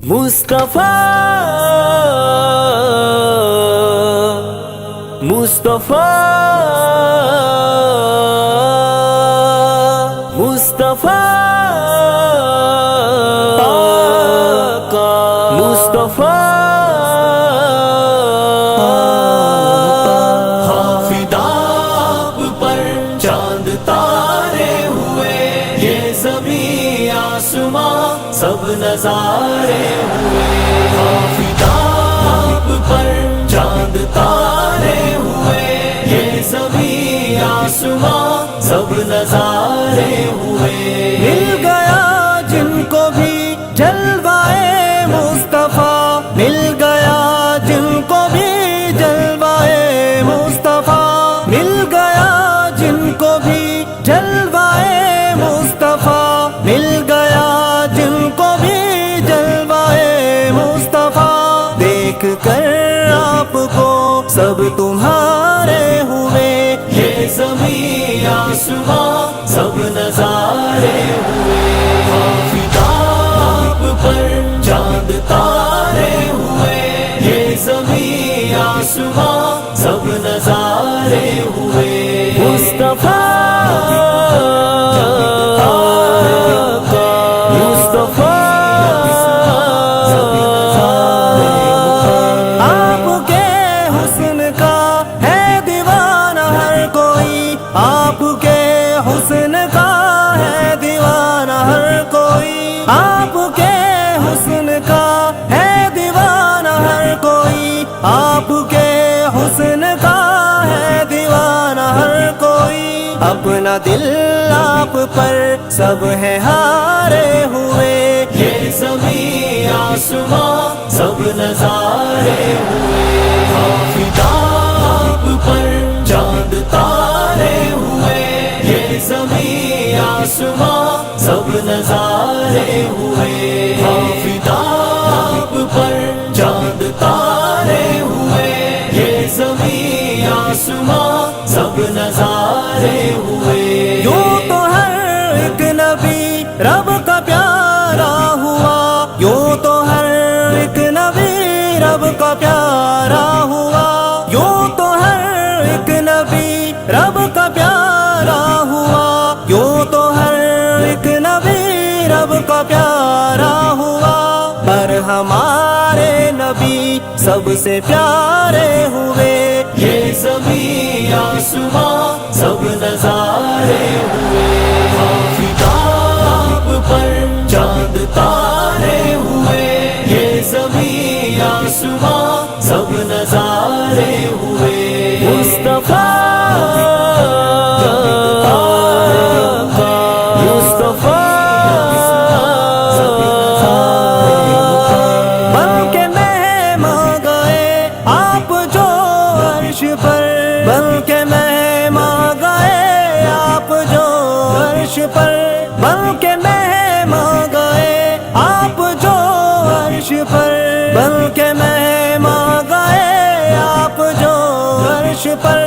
مصطفیٰ مصطفیٰ مصطفیٰ مصطفیٰ آفتاب پر چاند تارے ہوئے، یہ زمین آسمان سب نظارے ہوئے۔ آفتاب پر چاند تارے ہوئے، یہ زمین آسمان سب نظارے ہوئے۔ مل گیا جن کو بھی جلوائے مصطفیٰ، مل گیا جن کو بھی جلوائے مصطفیٰ، مل گیا جن کو بھی جلوائے مصطفیٰ، مل گیا جن کو بھی جلوائے مصطفیٰ۔ دیکھ کر آپ کو سب تمہارے ہوئے، یہ زمین آسمان سب نظارے ہوئے۔ آفتاب پر چاند تارے ہوئے، یہ زمین آسمان سب نظارے ہوئے۔ مصطفیٰ مصطفیٰ آپ کے حسن کا ہے دیوانہ ہر کوئی، آپ کے حسن کا ہے دیوانہ ہر کوئی، آپ کے حسن کا ہے دیوانہ ہر کوئی، آپ کے حسن کا ہے دیوانہ ہر کوئی۔ اپنا دل آپ پر سب ہے ہارے ہوئے، یہ زمین آسمان سب نظارے ہوئے۔ آفتاب پر چاند تارے ہوئے، یہ زمین آسمان سب نظارے ہوئے۔ آفتاب پر چاند تارے ہوئے، یہ زمین آسمان سب نظارے ہوئے۔ یوں تو ہر ایک نبی رب کا پیارا ہوا، یوں تو ہر ایک نبی رب کا پیارا ہوا، یوں تو ہر ایک نبی رب کا پیارا ہوا، یوں تو ہر ایک نبی رب کا پیارا ہوا۔ پر ہمارے نبی سب سے پیارے ہوئے، یہ زمین آسمان سب نظارے ہوئے۔ آفتاب پر چاند تارے ہوئے، یہ زمین آسمان سب نظارے ہوئے۔ مصطفیٰ مصطفیٰ بن کے مہمان گئے آپ جو عرش پر، بن کے مہمان گئے آپ جو عرش پر، بن کے مہمان گئے آپ جو عرش پر، بن کے مہمان گئے آپ جو عرش پر۔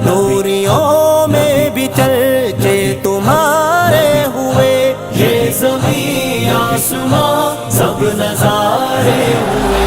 نوریوں میں بھی چرچے تمہارے ہوئے، یہ زمین آسمان سب نظارے ہوئے۔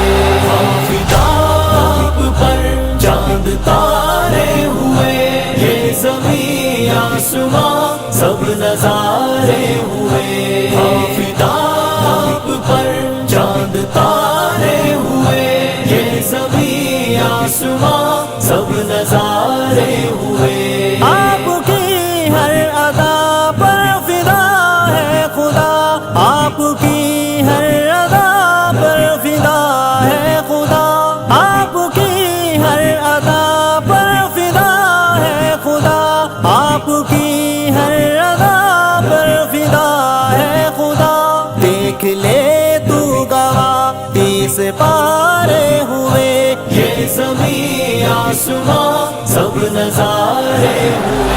آفتاب پر چاند تارے ہوئے، یہ زمین آسمان سب نظارے ہوئے۔ آفتاب پر چاند تارے ہوئے، یہ زمین آسمان سب نظارے ہوئے۔ آپ کی ہر ادا پر فدا ہے خدا، آپ کی ہر ادا پر فدا ہے خدا، آپ کی ہر ادا پر فدا ہے خدا، آپ کی ہر ادا پر فدا ہے خدا۔ دیکھ لے تو گواہ تیس پارے ہوئے، یہ زمین آسمان سب نظارے ہوئے۔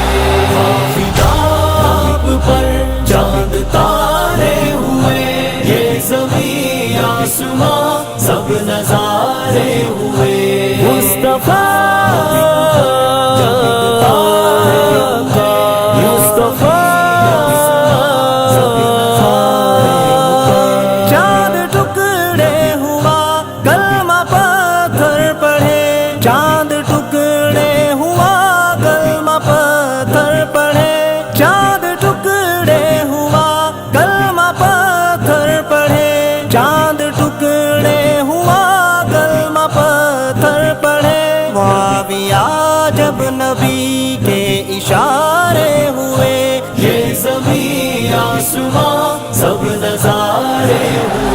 آفتاب پر چاند تارے ہوئے، یہ زمین آسمان سب نظارے ہوئے۔ مصطفیٰ مصطفیٰ چاند ٹکڑے نبی کے اشارے ہوئے، یہ زمین آسماں سب نظارے ہوئے۔